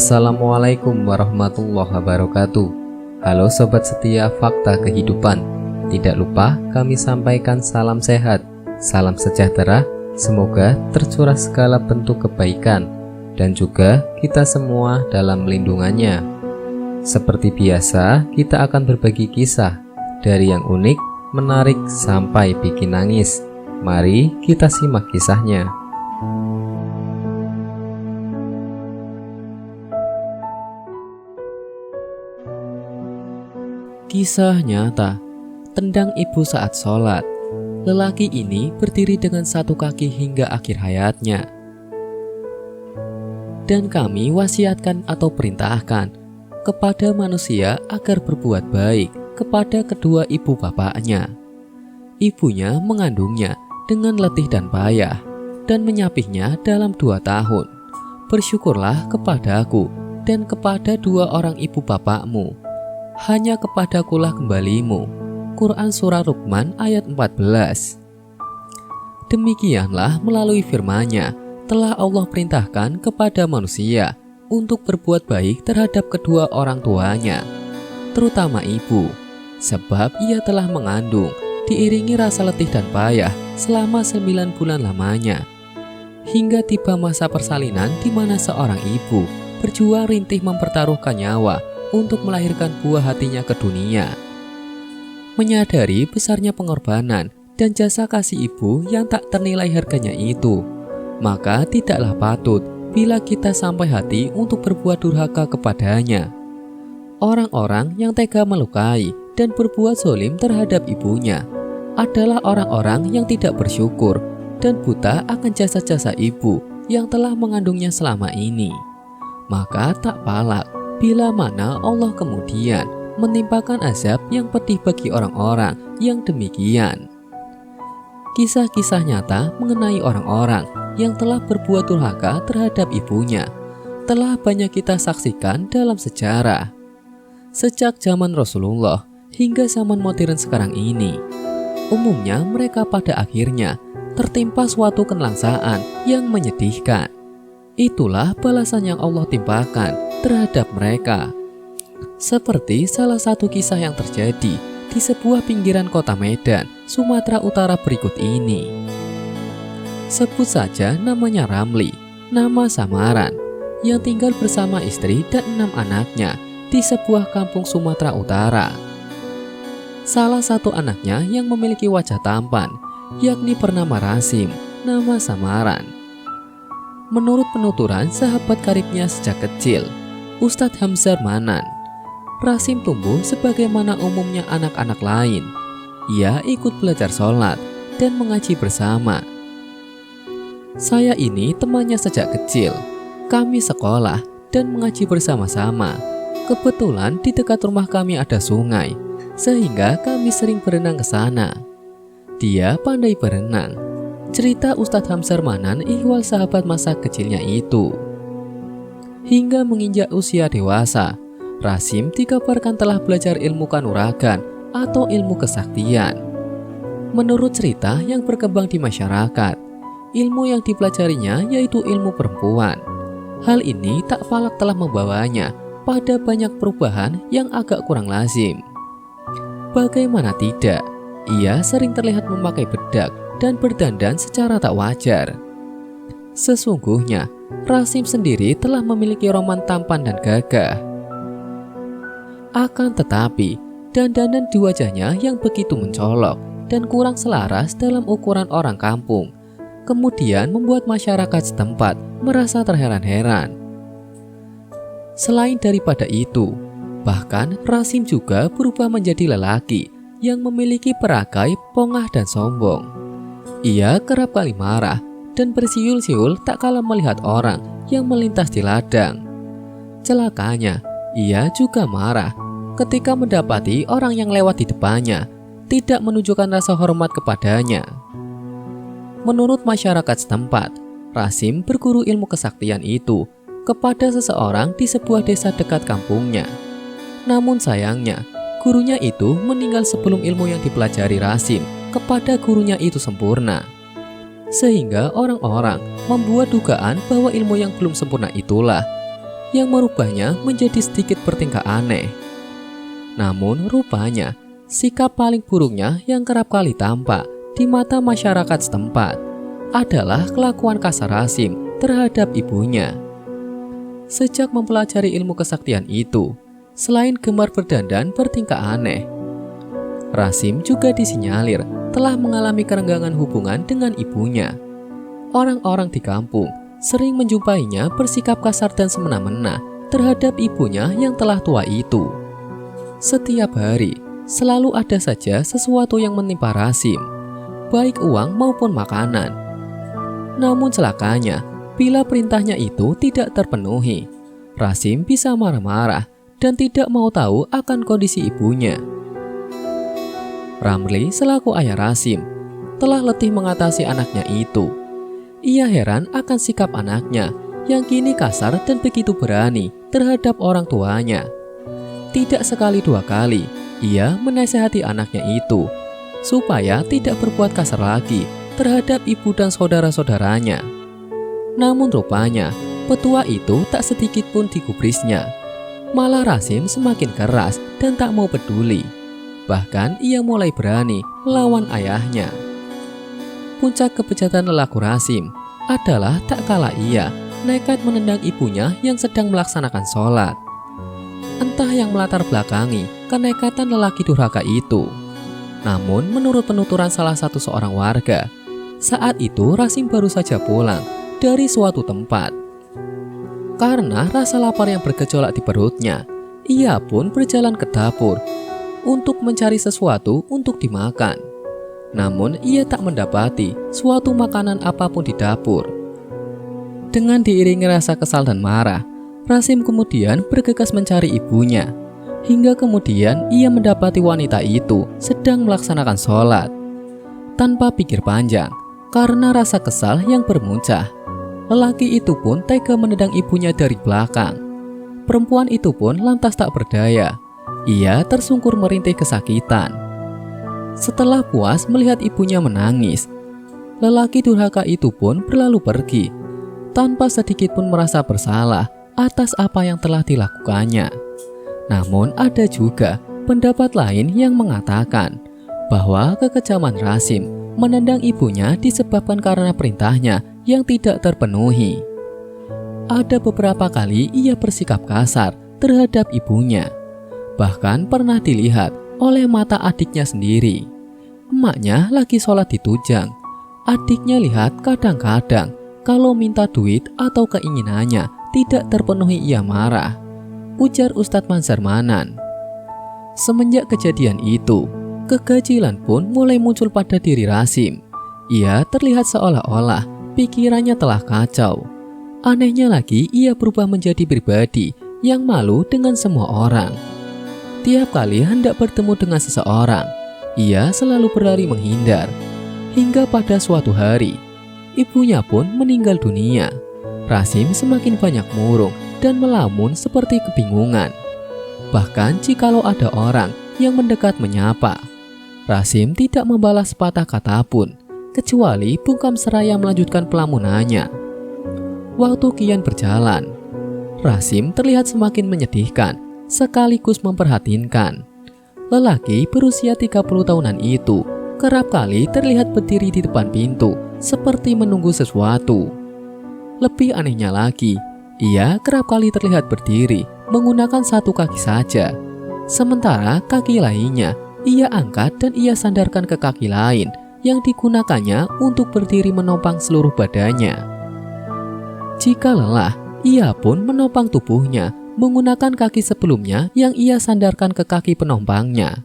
Assalamualaikum warahmatullahi wabarakatuh. Halo sobat setia Fakta Kehidupan. Tidak lupa kami sampaikan salam sehat, salam sejahtera. Semoga tercurah segala bentuk kebaikan dan juga kita semua dalam lindungannya. Seperti biasa, kita akan berbagi kisah dari yang unik, menarik sampai bikin nangis. Mari kita simak kisahnya. Kisah nyata, tendang ibu saat sholat. Lelaki ini berdiri dengan satu kaki hingga akhir hayatnya. Dan kami wasiatkan atau perintahkan kepada manusia agar berbuat baik kepada kedua ibu bapaknya. Ibunya mengandungnya dengan letih dan payah dan menyapihnya dalam 2 tahun. Bersyukurlah kepadaku dan kepada 2 orang ibu bapakmu. Hanya kepadakulah kembalimu. Quran Surah Luqman ayat 14. Demikianlah melalui firman-Nya telah Allah perintahkan kepada manusia untuk berbuat baik terhadap kedua orang tuanya, terutama ibu, sebab ia telah mengandung diiringi rasa letih dan payah selama 9 bulan lamanya, hingga tiba masa persalinan di mana seorang ibu berjuang rintih mempertaruhkan nyawa untuk melahirkan buah hatinya ke dunia. Menyadari besarnya pengorbanan dan jasa kasih ibu yang tak ternilai harganya itu, maka tidaklah patut bila kita sampai hati untuk berbuat durhaka kepadanya. Orang-orang yang tega melukai dan berbuat zalim terhadap ibunya adalah orang-orang yang tidak bersyukur dan buta akan jasa-jasa ibu yang telah mengandungnya selama ini. Maka tak palak bila mana Allah kemudian menimpakan azab yang pedih bagi orang-orang yang demikian. Kisah-kisah nyata mengenai orang-orang yang telah berbuat durhaka terhadap ibunya telah banyak kita saksikan dalam sejarah. Sejak zaman Rasulullah hingga zaman modern sekarang ini, umumnya mereka pada akhirnya tertimpa suatu kelangsaan yang menyedihkan. Itulah balasan yang Allah timpakan terhadap mereka. Seperti salah satu kisah yang terjadi di sebuah pinggiran kota Medan, Sumatera Utara berikut ini. Sebut saja namanya Ramli, nama samaran, yang tinggal bersama istri dan 6 anaknya di sebuah kampung Sumatera Utara. Salah satu anaknya yang memiliki wajah tampan, yakni bernama Rasim, nama samaran. Menurut penuturan sahabat karibnya sejak kecil, Ustadz Hamzar Manan, Rasim tumbuh sebagaimana umumnya anak-anak lain. Ia ikut belajar sholat dan mengaji bersama. Saya ini temannya sejak kecil. Kami sekolah dan mengaji bersama-sama. Kebetulan di dekat rumah kami ada sungai, sehingga kami sering berenang ke sana. Dia pandai berenang. Cerita Ustadz Hamzar Manan ihwal sahabat masa kecilnya itu. Hingga menginjak usia dewasa, Rasim dikabarkan telah belajar ilmu kanuragan atau ilmu kesaktian. Menurut cerita yang berkembang di masyarakat, ilmu yang dipelajarinya yaitu ilmu perempuan. Hal ini tak palak telah membawanya pada banyak perubahan yang agak kurang lazim. Bagaimana tidak, ia sering terlihat memakai bedak dan berdandan secara tak wajar. Sesungguhnya, Rasim sendiri telah memiliki roman tampan dan gagah. Akan tetapi, dandanan di wajahnya yang begitu mencolok dan kurang selaras dalam ukuran orang kampung, kemudian membuat masyarakat setempat merasa terheran-heran. Selain daripada itu, bahkan Rasim juga berubah menjadi lelaki yang memiliki peragai pongah dan sombong. Ia kerap kali marah dan bersiul-siul tak kalah melihat orang yang melintas di ladang. Celakanya, ia juga marah ketika mendapati orang yang lewat di depannya tidak menunjukkan rasa hormat kepadanya. Menurut masyarakat setempat, Rasim berguru ilmu kesaktian itu kepada seseorang di sebuah desa dekat kampungnya. Namun sayangnya, gurunya itu meninggal sebelum ilmu yang dipelajari Rasim kepada gurunya itu sempurna. Sehingga orang-orang membuat dugaan bahwa ilmu yang belum sempurna itulah yang merubahnya menjadi sedikit bertingkah aneh. Namun rupanya, sikap paling buruknya yang kerap kali tampak di mata masyarakat setempat adalah kelakuan kasar Rasim terhadap ibunya. Sejak mempelajari ilmu kesaktian itu, selain gemar berdandan bertingkah aneh, Rasim juga disinyalir telah mengalami kerenggangan hubungan dengan ibunya. Orang-orang di kampung sering menjumpainya bersikap kasar dan semena-mena terhadap ibunya yang telah tua itu. Setiap hari, selalu ada saja sesuatu yang menimpa Rasim, baik uang maupun makanan. Namun celakanya, bila perintahnya itu tidak terpenuhi, Rasim bisa marah-marah dan tidak mau tahu akan kondisi ibunya. Ramli selaku ayah Rasim telah letih mengatasi anaknya itu. Ia heran akan sikap anaknya yang kini kasar dan begitu berani terhadap orang tuanya. Tidak sekali dua kali, ia menasihati anaknya itu supaya tidak berbuat kasar lagi terhadap ibu dan saudara-saudaranya. Namun rupanya, petua itu tak sedikit pun digubrisnya. Malah Rasim semakin keras dan tak mau peduli. Bahkan ia mulai berani melawan ayahnya. Puncak kebejatan lelaku Rasim adalah tak kala ia nekat menendang ibunya yang sedang melaksanakan sholat. Entah yang melatar belakangi kenekatan lelaki durhaka itu. Namun menurut penuturan salah satu seorang warga, saat itu Rasim baru saja pulang dari suatu tempat. Karena rasa lapar yang bergejolak di perutnya, ia pun berjalan ke dapur untuk mencari sesuatu untuk dimakan. Namun ia tak mendapati suatu makanan apapun di dapur. Dengan diiringi rasa kesal dan marah, Rasim kemudian bergegas mencari ibunya. Hingga kemudian ia mendapati wanita itu sedang melaksanakan sholat. Tanpa pikir panjang, karena rasa kesal yang bermuncah, lelaki itu pun tega menendang ibunya dari belakang. Perempuan itu pun lantas tak berdaya. Ia tersungkur merintih kesakitan. Setelah puas melihat ibunya menangis, lelaki durhaka itu pun berlalu pergi, tanpa sedikit pun merasa bersalah atas apa yang telah dilakukannya. Namun ada juga pendapat lain yang mengatakan bahwa kekejaman Rasim menendang ibunya disebabkan karena perintahnya yang tidak terpenuhi. Ada beberapa kali ia bersikap kasar terhadap ibunya. Bahkan pernah dilihat oleh mata adiknya sendiri. Emaknya lagi sholat di tujang. Adiknya lihat kadang-kadang kalau minta duit atau keinginannya tidak terpenuhi ia marah, ujar Ustadz Mansar Manan. Semenjak kejadian itu, kegajilan pun mulai muncul pada diri Rasim. Ia terlihat seolah-olah pikirannya telah kacau. Anehnya lagi, ia berubah menjadi pribadi yang malu dengan semua orang. Tiap kali hendak bertemu dengan seseorang, ia selalu berlari menghindar. Hingga pada suatu hari, ibunya pun meninggal dunia. Rasim semakin banyak murung dan melamun seperti kebingungan. Bahkan jikalau ada orang yang mendekat menyapa, Rasim tidak membalas sepatah kata pun, kecuali bungkam seraya melanjutkan pelamunannya. Waktu kian berjalan, Rasim terlihat semakin menyedihkan sekaligus memperhatinkan. Lelaki berusia 30 tahunan itu kerap kali terlihat berdiri di depan pintu seperti menunggu sesuatu. Lebih anehnya lagi, ia kerap kali terlihat berdiri menggunakan satu kaki saja. Sementara kaki lainnya ia angkat dan ia sandarkan ke kaki lain yang digunakannya untuk berdiri menopang seluruh badannya. Jika lelah, ia pun menopang tubuhnya menggunakan kaki sebelumnya yang ia sandarkan ke kaki penompangnya.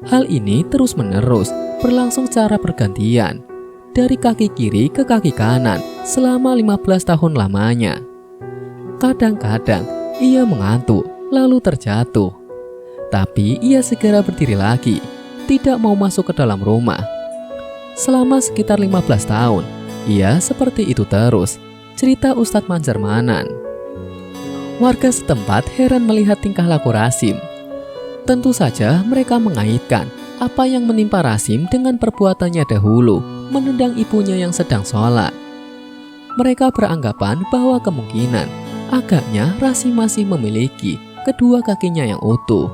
Hal ini terus-menerus berlangsung secara bergantian, dari kaki kiri ke kaki kanan selama 15 tahun lamanya. Kadang-kadang ia mengantuk lalu terjatuh. Tapi ia segera berdiri lagi, tidak mau masuk ke dalam rumah. Selama sekitar 15 tahun, ia seperti itu terus, cerita Ustadz Mansar Manan. Warga setempat heran melihat tingkah laku Rasim. Tentu saja mereka mengaitkan apa yang menimpa Rasim dengan perbuatannya dahulu menendang ibunya yang sedang sholat. Mereka beranggapan bahwa kemungkinan Agaknya Rasim masih memiliki kedua kakinya yang utuh.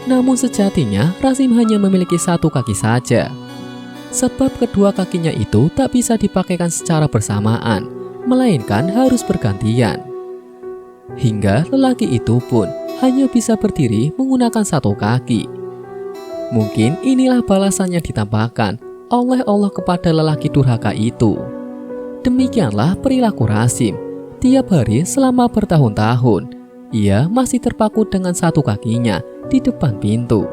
Namun sejatinya Rasim hanya memiliki satu kaki saja. Sebab kedua kakinya itu tak bisa dipakaikan secara bersamaan, melainkan harus bergantian. Hingga lelaki itu pun hanya bisa berdiri menggunakan satu kaki. Mungkin inilah balasannya ditampakkan oleh Allah kepada lelaki durhaka itu. Demikianlah perilaku Rasim. Tiap hari selama bertahun-tahun, ia masih terpaku dengan satu kakinya di depan pintu.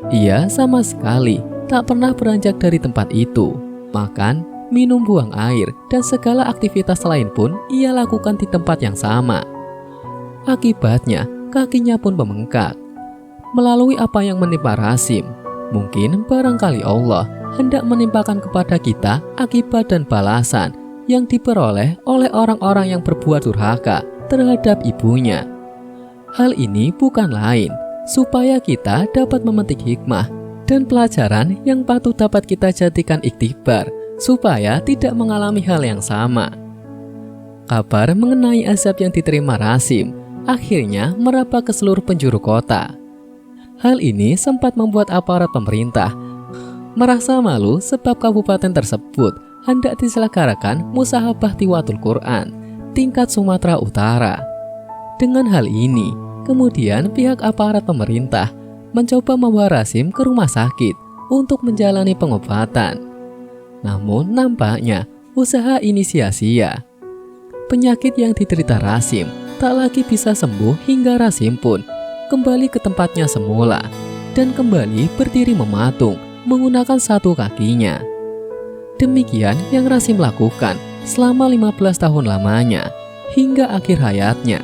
Ia sama sekali tak pernah beranjak dari tempat itu. Makan, minum, buang air, dan segala aktivitas lain pun ia lakukan di tempat yang sama. Akibatnya, kakinya pun membengkak. Melalui apa yang menimpa Rasim, mungkin barangkali Allah hendak menimpakan kepada kita akibat dan balasan yang diperoleh oleh orang-orang yang berbuat durhaka terhadap ibunya. Hal ini bukan lain supaya kita dapat memetik hikmah dan pelajaran yang patut dapat kita jadikan iktibar supaya tidak mengalami hal yang sama. Kabar mengenai azab yang diterima Rasim akhirnya meraba ke seluruh penjuru kota. Hal ini sempat membuat aparat pemerintah merasa malu sebab kabupaten tersebut hendak diselenggarakan Musahabah Tilawatul Quran tingkat Sumatera Utara. Dengan hal ini, kemudian pihak aparat pemerintah mencoba membawa Rasim ke rumah sakit untuk menjalani pengobatan. Namun nampaknya usaha ini sia-sia. Penyakit yang diderita Rasim tak lagi bisa sembuh hingga Rasim pun kembali ke tempatnya semula dan kembali berdiri mematung menggunakan satu kakinya. Demikian yang Rasim lakukan selama 15 tahun lamanya hingga akhir hayatnya.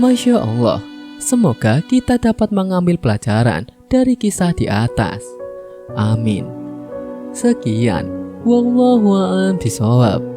Masya Allah, semoga kita dapat mengambil pelajaran dari kisah di atas. Amin. Sekian, wallahu a'lam bishawab.